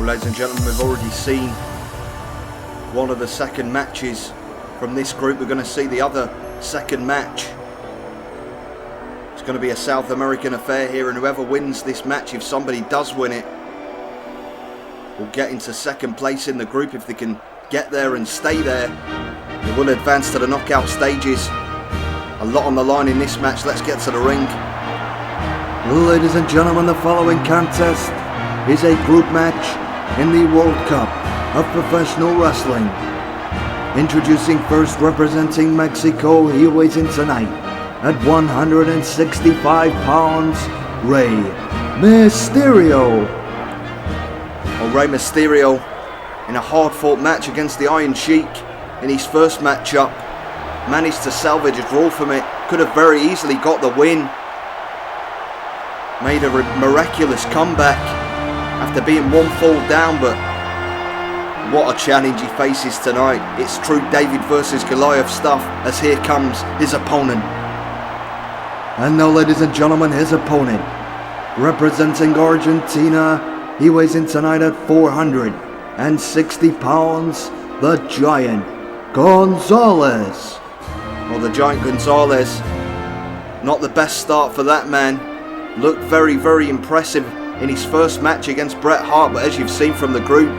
Ladies and gentlemen, we've already seen one of the second matches from this group. We're going to see the other second match. It's going to be a South American affair here, and whoever wins this match, if somebody does win it, will get into second place in the group. If they can get there and stay there, they will advance to the knockout stages. A lot on the line in this match. Let's get to the ring. Ladies and gentlemen, the following contest is a group match in the World Cup of Professional Wrestling. Introducing first, representing Mexico, he weighs in tonight at 165 pounds, Rey Mysterio. Well, Rey Mysterio in a hard-fought match against the Iron Sheik in his first matchup managed to salvage a draw from it. Could have very easily got the win. Made a miraculous comeback after being one fall down, but what a challenge he faces tonight. It's true David versus Goliath stuff, as here comes his opponent. And now, ladies and gentlemen, his opponent, representing Argentina, he weighs in tonight at 460 pounds, the Giant Gonzalez. Well, the Giant Gonzalez, not the best start for that man. Looked very, very impressive in his first match against Bret Hart, but as you've seen from the group,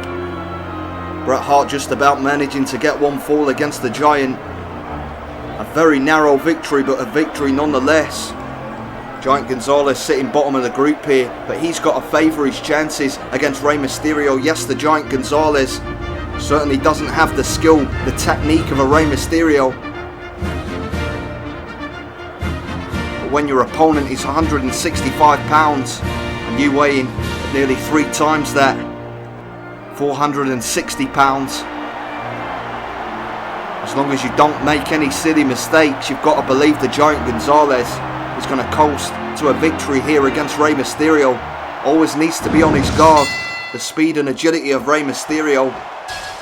Bret Hart just about managing to get one fall against the Giant. A very narrow victory, but a victory nonetheless. Giant Gonzalez sitting bottom of the group here, but he's got to favour his chances against Rey Mysterio. Yes, the Giant Gonzalez certainly doesn't have the skill, the technique of a Rey Mysterio. But when your opponent is 165 pounds and you weigh in nearly 3 times that, 460 pounds, as long as you don't make any silly mistakes, you've got to believe the Giant Gonzalez is going to coast to a victory here against Rey Mysterio. Always needs to be on his guard. The speed and agility of Rey Mysterio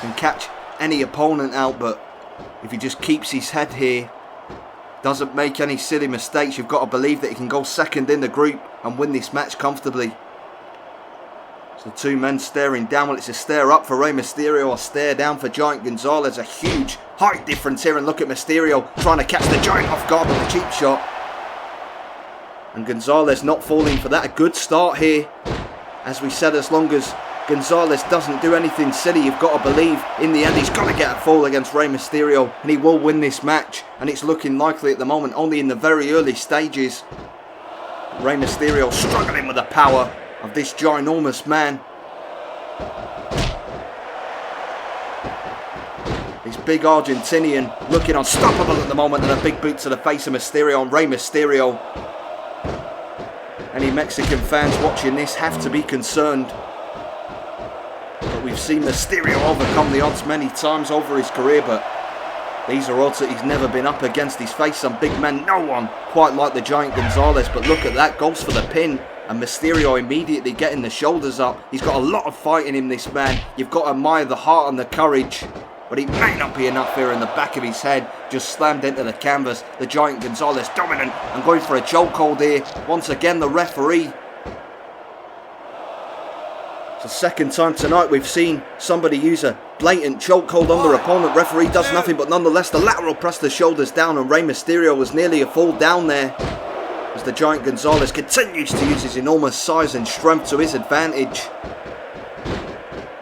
can catch any opponent out, but if he just keeps his head here, doesn't make any silly mistakes, you've got to believe that he can go second in the group and win this match comfortably. So the two men staring down. Well, it's a stare up for Rey Mysterio, a stare down for Giant Gonzalez. A huge height difference here, and look at Mysterio trying to catch the Giant off guard with a cheap shot. And Gonzalez not falling for that. A good start here. As we said, as long as Gonzalez doesn't do anything silly, you've got to believe in the end he's got to get a fall against Rey Mysterio, and he will win this match, and it's looking likely at the moment, only in the very early stages. Rey Mysterio struggling with the power of this ginormous man. This big Argentinian looking unstoppable at the moment, and a big boot to the face of Mysterio. And Rey Mysterio, any Mexican fans watching this have to be concerned. But we've seen Mysterio overcome the odds many times over his career, but these are odds that he's never been up against. He's faced some big men, no one quite like the Giant Gonzalez, but look at that, goes for the pin, and Mysterio immediately getting the shoulders up. He's got a lot of fight in him, this man. You've got to admire the heart and the courage, but it may not be enough here in the back of his head. Just slammed into the canvas. The Giant Gonzalez dominant and going for a chokehold here. Once again, the referee. It's the second time tonight we've seen somebody use a blatant chokehold on their opponent. Referee does nothing, but nonetheless the lateral press the shoulders down, and Rey Mysterio was nearly a fall down there, as the Giant Gonzalez continues to use his enormous size and strength to his advantage.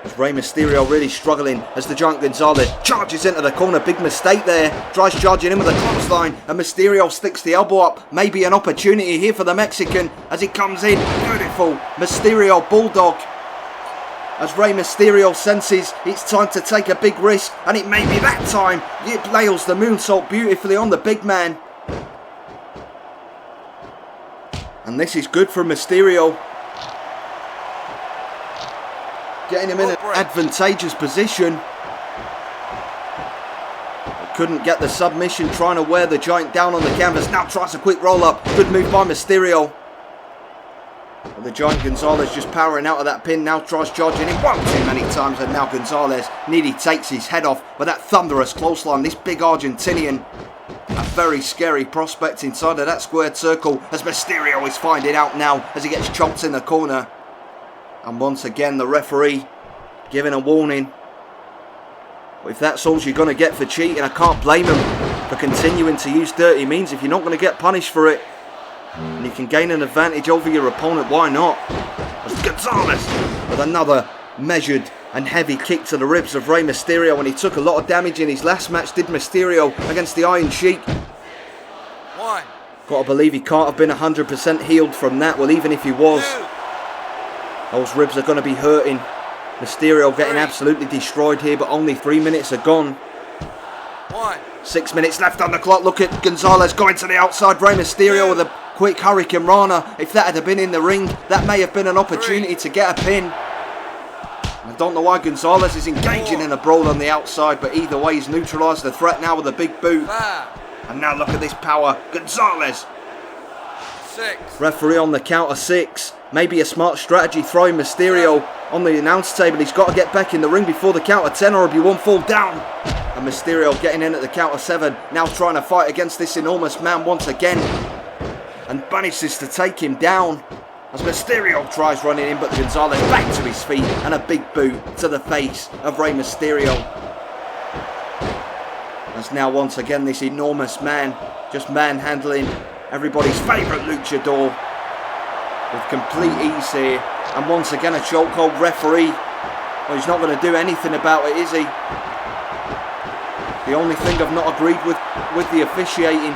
As Rey Mysterio really struggling as the Giant Gonzalez charges into the corner. Big mistake there. Tries charging in with a clothesline, and Mysterio sticks the elbow up. Maybe an opportunity here for the Mexican as he comes in. Beautiful Mysterio Bulldog. As Rey Mysterio senses it's time to take a big risk, and it may be that time. He nails the moonsault beautifully on the big man. And this is good for Mysterio. Getting him in an advantageous position. Couldn't get the submission, trying to wear the Giant down on the canvas. Now tries a quick roll up. Good move by Mysterio. But the Giant Gonzalez just powering out of that pin. Now tries charging in one too many times, and now Gonzalez nearly takes his head off with that thunderous clothesline. This big Argentinian, a very scary prospect inside of that squared circle, as Mysterio is finding out now as he gets choked in the corner. And once again the referee giving a warning. But if that's all you're going to get for cheating, I can't blame him for continuing to use dirty means. If you're not going to get punished for it, and you can gain an advantage over your opponent, why not? As Gonzalez with another measured and heavy kick to the ribs of Rey Mysterio, and he took a lot of damage in his last match, did Mysterio, against the Iron Sheik. One. Gotta believe he can't have been 100% healed from that. Well, even if he was, those ribs are going to be hurting. Mysterio getting absolutely destroyed here, but only 3 minutes are gone. 6 minutes left on the clock. Look at Gonzalez going to the outside. Rey Mysterio with a quick Hurricane Rana. If that had been in the ring, that may have been an opportunity to get a pin. I don't know why Gonzalez is engaging in a brawl on the outside, but either way, he's neutralised the threat now with a big boot. And now look at this power. Gonzalez. 6. Referee on the count of 6. Maybe a smart strategy throwing Mysterio on the announce table. He's got to get back in the ring before the count of 10 or he'll be one fall down. And Mysterio getting in at the count of 7. Now trying to fight against this enormous man once again. And manages to take him down. As Mysterio tries running in, but Gonzalez back to his feet. And a big boot to the face of Rey Mysterio. As now once again this enormous man just manhandling everybody's favourite luchador with complete ease here. And once again a chokehold. Referee, well, he's not going to do anything about it, is he? The only thing I've not agreed with the officiating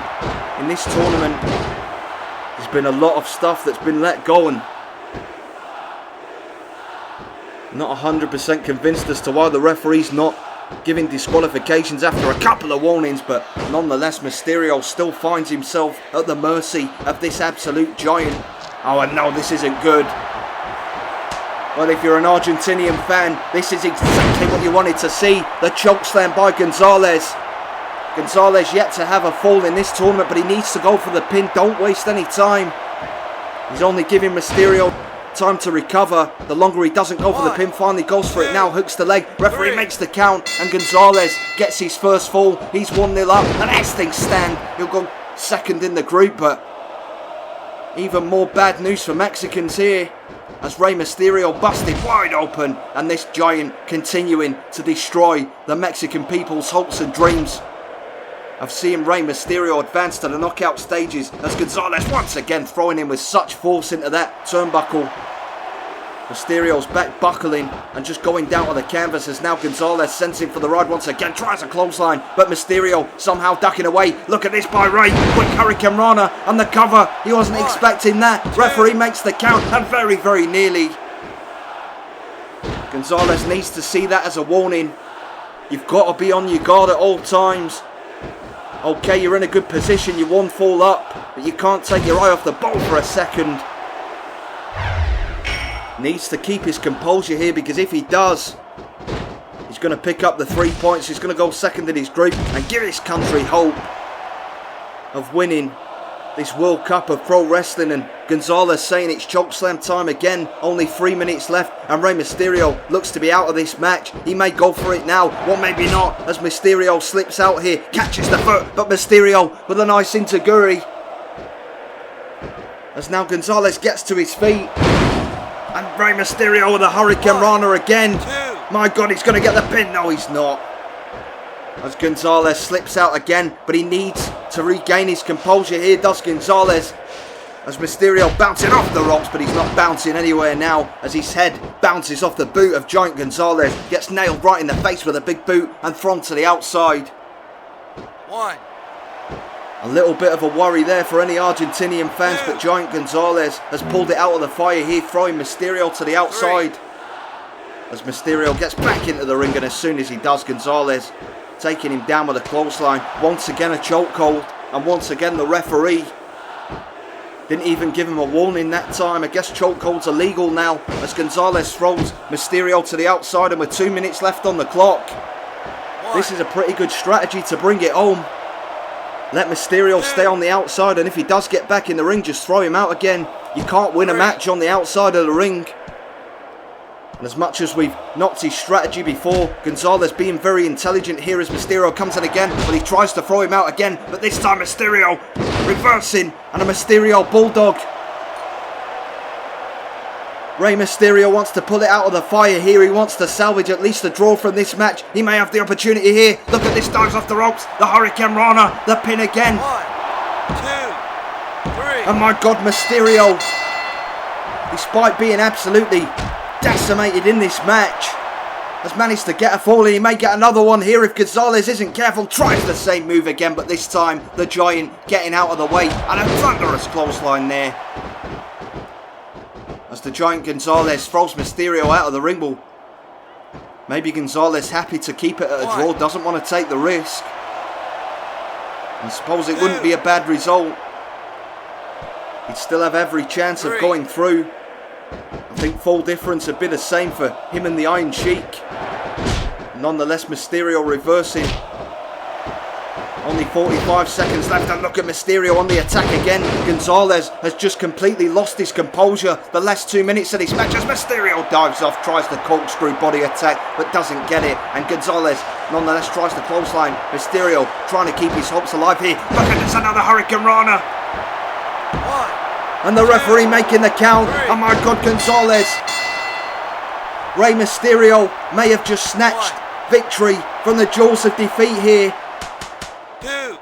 in this tournament, there's been a lot of stuff that's been let go, and I'm not 100% convinced as to why the referee's not giving disqualifications after a couple of warnings, but nonetheless Mysterio still finds himself at the mercy of this absolute giant. Oh, and no, this isn't good. Well, if you're an Argentinian fan, this is exactly what you wanted to see. The chokeslam by Gonzalez. Gonzalez yet to have a fall in this tournament, but he needs to go for the pin. Don't waste any time. He's only giving Mysterio time to recover. The longer he doesn't go for the pin, finally goes for it now, hooks the leg. Referee makes the count, and Gonzalez gets his first fall. He's 1-0 up, and as things stand, he'll go second in the group, but even more bad news for Mexicans here, as Rey Mysterio busted wide open, and this giant continuing to destroy the Mexican people's hopes and dreams of seeing Rey Mysterio advance to the knockout stages, as Gonzalez once again throwing him with such force into that turnbuckle. Mysterio's back buckling and just going down on the canvas, as now Gonzalez sends him for the ride once again, tries a clothesline, but Mysterio somehow ducking away. Look at this by Rey, quick Hurricane Rana on the cover. He wasn't expecting that. Referee makes the count, and very, very nearly. Gonzalez needs to see that as a warning. You've got to be on your guard at all times. Okay, you're in a good position, you're 1 fall up, but you can't take your eye off the ball for a second. Needs to keep his composure here, because if he does, he's going to pick up the 3 points. He's going to go second in his group and give his country hope of winning this World Cup of Pro Wrestling. And Gonzalez saying it's chokeslam time again. Only 3 minutes left, and Rey Mysterio looks to be out of this match. He may go for it now, well maybe not, as Mysterio slips out here, catches the foot, but Mysterio with a nice enziguri. As now Gonzalez gets to his feet, and Rey Mysterio with a Hurricane Rana again. My God, he's going to get the pin. No, he's not. As Gonzalez slips out again, but he needs to regain his composure here, does Gonzalez. As Mysterio bouncing off the ropes, but he's not bouncing anywhere now, as his head bounces off the boot of Giant Gonzalez. Gets nailed right in the face with a big boot and thrown to the outside. 1. A little bit of a worry there for any Argentinian fans, but Giant Gonzalez has pulled it out of the fire here, throwing Mysterio to the outside. As Mysterio gets back into the ring, and as soon as he does, Gonzalez taking him down with a clothesline. Once again a chokehold, and once again the referee didn't even give him a warning that time. I guess chokeholds are legal now, as Gonzalez throws Mysterio to the outside, and with 2 minutes left on the clock, this is a pretty good strategy to bring it home. Let Mysterio stay on the outside, and if he does get back in the ring, just throw him out again. You can't win a match on the outside of the ring. And as much as we've knocked his strategy before, Gonzalez being very intelligent here as Mysterio comes in again, but he tries to throw him out again, but this time Mysterio reversing, and a Mysterio Bulldog. Rey Mysterio wants to pull it out of the fire here. He wants to salvage at least a draw from this match. He may have the opportunity here. Look at this, dives off the ropes. The Hurricane Rana, the pin again. 1, 2, 3. And my God, Mysterio, despite being absolutely decimated in this match, has managed to get a fall. He may get another one here if Gonzalez isn't careful. Tries the same move again, but this time the Giant getting out of the way. And a thunderous clothesline there. As the Giant Gonzalez throws Mysterio out of the ring. Well, maybe Gonzalez happy to keep it at a draw. Doesn't want to take the risk. I suppose it wouldn't be a bad result. He'd still have every chance of going through. I think full difference would be the same for him and the Iron Sheik. Nonetheless, Mysterio reversing. Only 45 seconds left, and look at Mysterio on the attack again. Gonzalez has just completely lost his composure the last 2 minutes of this match as Mysterio dives off, tries the corkscrew body attack, but doesn't get it. And Gonzalez nonetheless tries the clothesline. Mysterio trying to keep his hopes alive here. Look at this, another Hurricane Rana. 1. And the referee making the count. Oh my God, Gonzalez. Rey Mysterio may have just snatched victory from the jaws of defeat here. 2.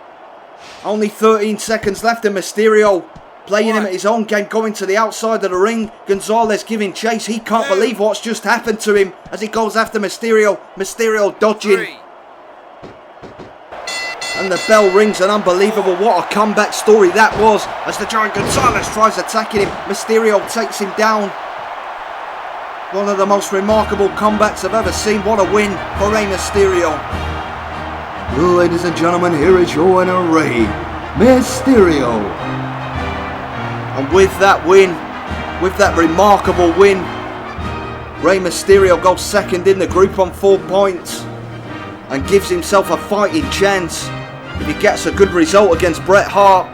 Only 13 seconds left, and Mysterio playing him at his own game, going to the outside of the ring. Gonzalez giving chase. He can't believe what's just happened to him as he goes after Mysterio. Mysterio dodging. 3. And the bell rings, and unbelievable. What a comeback story that was as the Giant Gonzalez tries attacking him. Mysterio takes him down. One of the most remarkable comebacks I've ever seen. What a win for Rey Mysterio. Ladies and gentlemen, here is your winner, Rey Mysterio. And with that win, with that remarkable win, Rey Mysterio goes second in the group on 4 points and gives himself a fighting chance if he gets a good result against Bret Hart.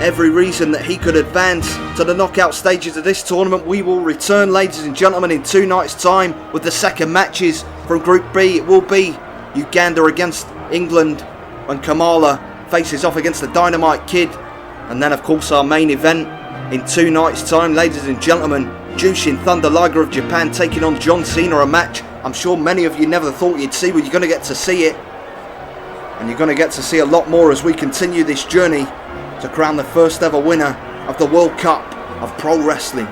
Every reason that he could advance to the knockout stages of this tournament. We will return, ladies and gentlemen, in 2 nights' time with the second matches from Group B. It will be Uganda against England when Kamala faces off against the Dynamite Kid. And then, of course, our main event in 2 nights' time, ladies and gentlemen, Jushin Thunder Liger of Japan taking on John Cena, a match I'm sure many of you never thought you'd see, but you're going to get to see it. And you're going to get to see a lot more as we continue this journey to crown the first ever winner of the World Cup of Pro Wrestling.